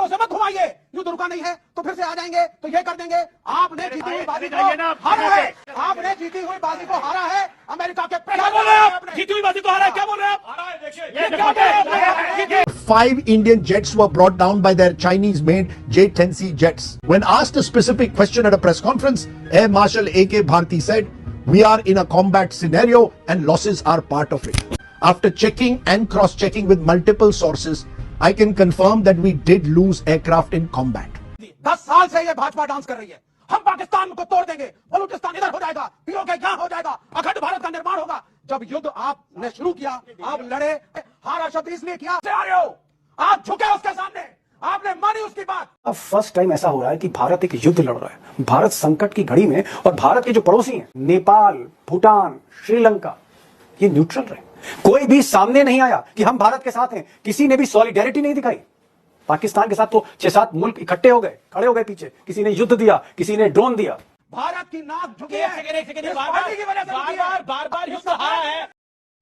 बातों से मत घुमाइए, युद्ध रुका नहीं है तो फिर से आ जाएंगे तो ये कर देंगे। आपने जीती हुई बाजी को हारा है, आपने जीती हुई बाजी को हारा है। अमेरिका के क्या बोल रहे हैं आप? जीती हुई बाजी को हारा है, क्या बोल रहे हैं आप? ये क्या बोल रहे हैं? 5 Indian jets were brought down by their Chinese-made J-10C jets. When asked a specific question at a press conference, Air Marshal A.K. Bharti said, "We are in a combat scenario and losses are part of it." After checking and cross-checking with multiple sources, I can confirm that we did lose aircraft in combat. 10 साल से ये Bhajpa dance कर रही है। हम पाकिस्तान को तोड़ देंगे, बलूचिस्तान इधर हो जाएगा, पीओके यहाँ हो जाएगा, अखंड भारत का निर्माण होगा। जब युद्ध आपने शुरू किया, आप लड़े, हारा शब्द इसलिए किया से आ रहे हो, आप झुके उसके सामने, आपने मानी उसकी बात। अब फर्स्ट टाइम ऐसा हो रहा है कि भारत एक युद्ध लड़ रहा है, भारत संकट की घड़ी में, और भारत के जो पड़ोसी हैं नेपाल, भूटान, श्रीलंका, ये न्यूट्रल रहे। कोई भी सामने नहीं आया कि हम भारत के साथ हैं, किसी ने भी सॉलिडेरिटी नहीं दिखाई। पाकिस्तान के साथ तो 6-7 मुल्क इकट्ठे हो गए, खड़े हो गए पीछे, किसी ने युद्ध दिया, किसी ने ड्रोन दिया। भारत की नाक झुकी एक है, सेकंड, बार-बार युद्ध हारा है।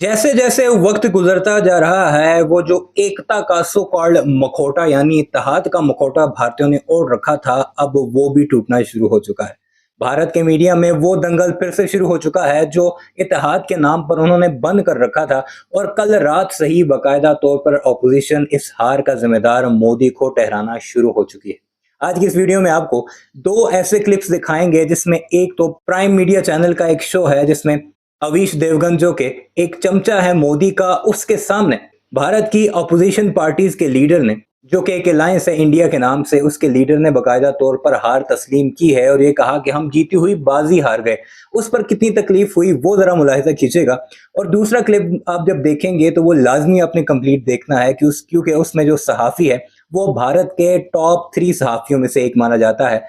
जैसे जैसे वक्त गुजरता जा रहा है, वो जो एकता का सो कॉल्ड मखौटा यानी इत्तेहाद का मखौटा भारतीयों ने ओढ़ रखा था, अब वो भी टूटना शुरू हो चुका है। भारत के मीडिया में वो दंगल फिर से शुरू हो चुका है जो इत्तेहाद के नाम पर उन्होंने बंद कर रखा था, और कल रात से ही बाकायदा तौर पर ऑपोजिशन इस हार का जिम्मेदार मोदी को ठहराना शुरू हो चुकी है। आज की इस वीडियो में आपको 2 ऐसे क्लिप्स दिखाएंगे जिसमें एक तो प्राइम मीडिया चैनल का एक शो है जिसमें अवीश देवगन जो के एक चमचा है मोदी का, उसके सामने भारत की ऑपोजिशन पार्टीज के लीडर ने, जो कि एक अलायंस है इंडिया के नाम से, उसके लीडर ने बाकायदा तौर पर हार तस्लीम की है और ये कहा कि हम जीती हुई बाजी हार गए। उस पर कितनी तकलीफ हुई वो जरा मुलाहिजा खींचेगा। और दूसरा क्लिप आप जब देखेंगे तो वो लाजमी आपने कंप्लीट देखना है क्योंकि उसमें जो सहाफी है वो भारत के टॉप 3 सहाफियों में से एक माना जाता है,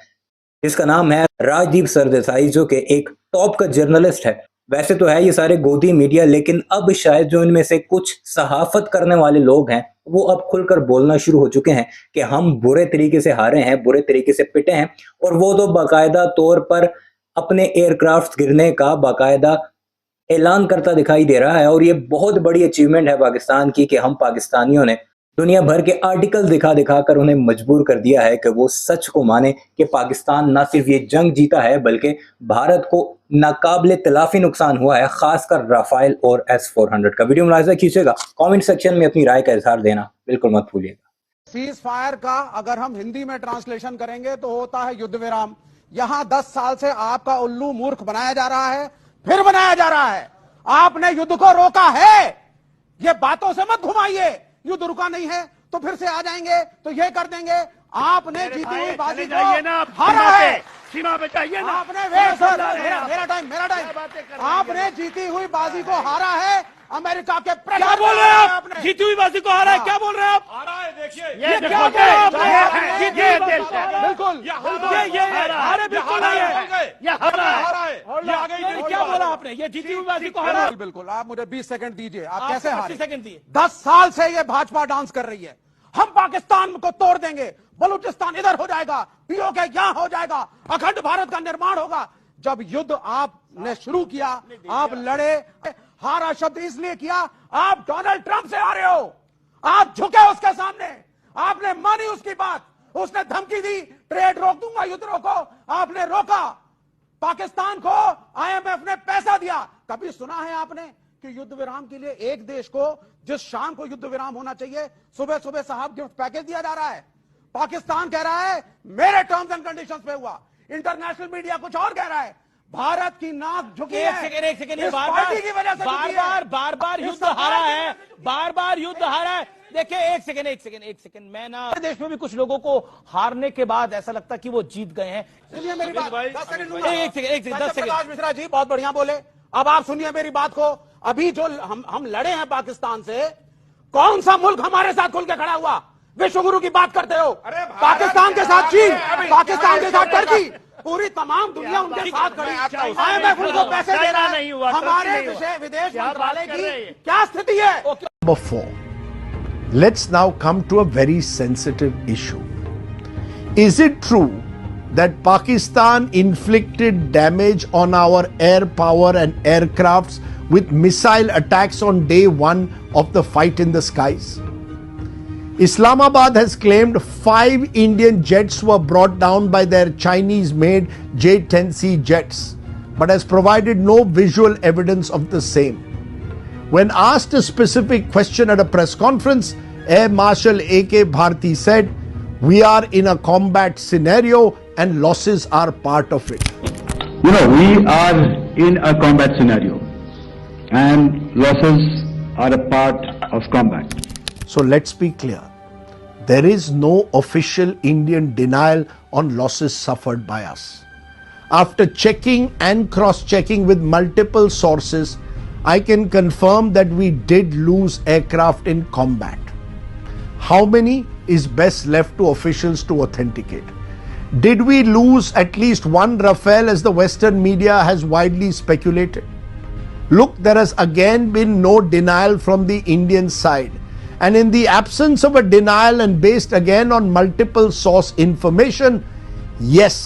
जिसका नाम है राजदीप सरदेसाई, जो कि एक टॉप का जर्नलिस्ट है। वैसे तो है ये सारे गोदी मीडिया, लेकिन अब शायद जो इनमें से कुछ सहाफत करने वाले लोग हैं वो अब खुलकर बोलना शुरू हो चुके हैं कि हम बुरे तरीके से हारे हैं, बुरे तरीके से पिटे हैं, और वो तो बाकायदा तौर पर अपने एयरक्राफ्ट गिरने का बाकायदा ऐलान करता दिखाई दे रहा है। और ये बहुत बड़ी अचीवमेंट है पाकिस्तान की कि हम पाकिस्तानियों ने दुनिया भर के आर्टिकल दिखा कर उन्हें मजबूर कर दिया है कि वो सच को माने कि पाकिस्तान ना सिर्फ ये जंग जीता है बल्कि भारत को नाकाबिले तलाफी नुकसान हुआ है, खासकर राफेल और S-400 का। वीडियो मुलाहिजा कीजिएगा, कमेंट सेक्शन में अपनी राय का इजहार देना बिल्कुल मत भूलिएगा। सीज फायर का अगर हम हिंदी में ट्रांसलेशन करेंगे तो होता है युद्ध विराम। यहां 10 साल से आपका उल्लू मूर्ख बनाया जा रहा है, फिर बनाया जा रहा है। आपने युद्ध को रोका है, ये बातों से मत घुमाइए, युद्ध रुका नहीं है तो फिर से आ जाएंगे तो ये कर देंगे। आपने जीती हुई बाजी को हारा है, सीमा पे चाहिए ना, आपने मेरा टाइम आपने जीती हुई बाजी को हारा है। अमेरिका के क्या बोल रहे हैं आप? जीती हुई बाजी को हारा है, क्या बोल रहे हैं आप? हारा है, देखिए ये क्या बोल रहे हैं आप? बिल्कुल ये हारे बिल्कुल नहीं है, ये हारा है। क्या बोला आपने? ये जीती हुई बाजी को हारा। बिल्कुल, आप मुझे 20 सेकंड दीजिए। आप कैसे हारे? 20 सेकंड दिए। 10 साल से ये भाजपा डांस कर रही है। हम पाकिस्तान को तोड़ देंगे, बलूचिस्तान इधर हो जाएगा, पीओके यहाँ हो जाएगा, अखंड भारत का निर्माण होगा। जब युद्ध आपने शुरू किया, आप लड़े, हारा शब्द इसलिए किया, आप डोनाल्ड ट्रंप से आ रहे हो, आप झुके उसके सामने, आपने मानी उसकी बात। उसने धमकी दी, ट्रेड रोक दूंगा, युद्ध रोको, आपने रोका। पाकिस्तान को IMF ने पैसा दिया। कभी सुना है आपने कि युद्ध विराम के लिए एक देश को, जिस शाम को युद्ध विराम होना चाहिए, सुबह सुबह साहब गिफ्ट पैकेज दिया जा रहा है? पाकिस्तान कह रहा है मेरे टर्म्स एंड कंडीशंस पे हुआ, इंटरनेशनल मीडिया कुछ और कह रहा है। भारत की नाक झुकी है, एक सेकंड, इस पार्टी की वजह से बार-बार युद्ध हारा है, बार-बार युद्ध हारा है। देखिए एक सेकंड, मैं ना देश में भी कुछ लोगों को हारने के बाद ऐसा लगता कि वो जीत गए हैं। सुनिए मेरी बात, 10 सेकंड दूंगा। एक सेकंड 10 सेकंड। प्रकाश मिश्रा जी बहुत बढ़िया बोले। अब आप सुनिए मेरी बात को। अभी जो हम लड़े हैं पाकिस्तान से, कौन सा मुल्क हमारे साथ खुल के खड़ा हुआ? विश्व गुरु की बात करते हो, पाकिस्तान के साथ चीन, पाकिस्तान के साथ टर्की, पूरी तमाम दुनिया उनके साथ खड़ी। IMF उनको पैसे दे रहा है। हमारे विदेश मंत्रालय की क्या स्थिति है? Number 4. Let's now come to a very sensitive issue. Is it true that Pakistan inflicted damage on our air power and aircrafts with missile attacks on day 1 of the fight in the skies? Islamabad has claimed 5 Indian jets were brought down by their Chinese-made J-10C jets, but has provided no visual evidence of the same. When asked a specific question at a press conference, Air Marshal A.K. Bharti said, "We are in a combat scenario and losses are part of it." You know, we are in a combat scenario and losses are a part of combat. So let's be clear. There is no official Indian denial on losses suffered by us. After checking and cross-checking with multiple sources, I can confirm that we did lose aircraft in combat. How many is best left to officials to authenticate. Did we lose at least one Rafale as the Western media has widely speculated? Look, there has again been no denial from the Indian side. And in the absence of a denial and based again on multiple source information, yes,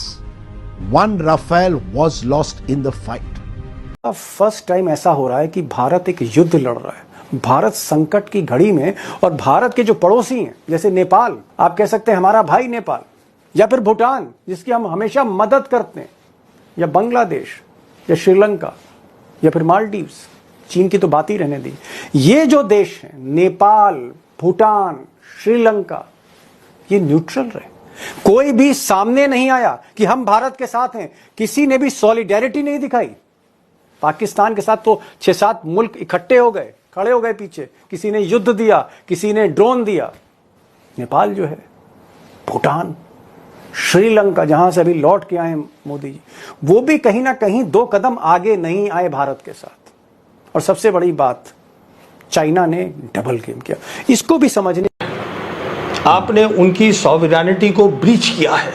one Rafale was lost in the fight. First time ऐसा हो रहा है कि भारत एक युद्ध लड़ रहा है, भारत संकट की घड़ी में, और भारत के जो पड़ोसी हैं जैसे नेपाल, आप कह सकते हैं हमारा भाई नेपाल, या फिर भूटान जिसकी हम हमेशा मदद करते हैं, या बांग्लादेश या श्रीलंका या फिर मालदीव्स, चीन की तो बात ही रहने दी, ये जो देश हैं नेपाल, भूटान, श्रीलंका, ये न्यूट्रल रहे, कोई भी सामने नहीं आया कि हम भारत के साथ हैं, किसी ने भी सॉलिडेरिटी नहीं दिखाई। पाकिस्तान के साथ तो 6-7 मुल्क इकट्ठे हो गए, खड़े हो गए पीछे, किसी ने युद्ध दिया, किसी ने ड्रोन दिया। नेपाल जो है, भूटान, श्रीलंका जहां से अभी लौट के आए मोदी जी, वो भी कहीं ना कहीं 2 कदम आगे नहीं आए भारत के साथ। और सबसे बड़ी बात, चाइना ने डबल गेम किया, इसको भी समझने। आपने उनकी सॉवरेनिटी को ब्रीच किया है,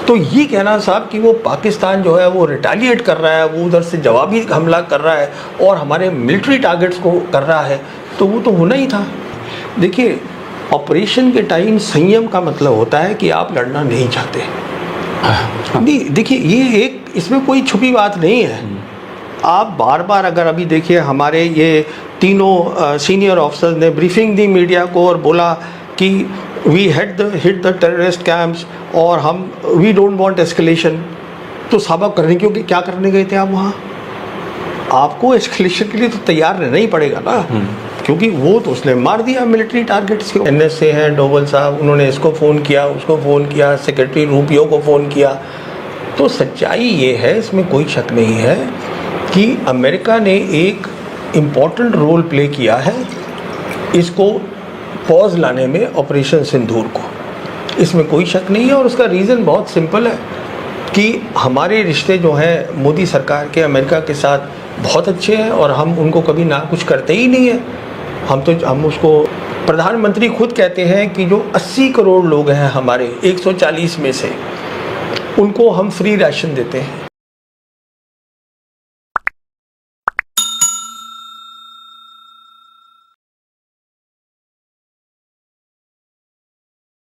तो ये कहना साहब कि वो पाकिस्तान जो है वो रिटेलिएट कर रहा है, वो उधर से जवाबी हमला कर रहा है और हमारे मिलिट्री टारगेट्स को कर रहा है, तो वो तो होना ही था। देखिए, ऑपरेशन के टाइम संयम का मतलब होता है कि आप लड़ना नहीं चाहते। नहीं, देखिए, ये एक इसमें कोई छुपी बात नहीं है। आप बार बार अगर अभी देखिए, हमारे ये तीनों सीनियर ऑफिसर्स ने ब्रीफिंग दी मीडिया को और बोला कि we hit the terrorist camps और वी डोंट वांट एस्केलेशन। तो साहब करने क्योंकि क्या करने गए थे आप वहाँ? आपको एस्केलेशन के लिए तो तैयार रहना ही पड़ेगा ना, क्योंकि वो तो उसने मार दिया मिलिट्री टारगेट्स के। NSA हैं डोवल साहब, उन्होंने इसको फ़ोन किया, उसको फ़ोन किया, सेक्रेटरी रूबियो को फ़ोन किया। तो सच्चाई ये है, इसमें कोई शक नहीं है कि अमेरिका ने एक इम्पॉर्टेंट रोल प्ले किया है इसको पॉज लाने में, ऑपरेशन सिंदूर को। इसमें कोई शक नहीं है, और उसका रीज़न बहुत सिंपल है कि हमारे रिश्ते जो हैं मोदी सरकार के अमेरिका के साथ बहुत अच्छे हैं और हम उनको कभी ना कुछ करते ही नहीं है। हम उसको, प्रधानमंत्री खुद कहते हैं कि जो 80 करोड़ लोग हैं हमारे 140 में से, उनको हम फ्री राशन देते हैं।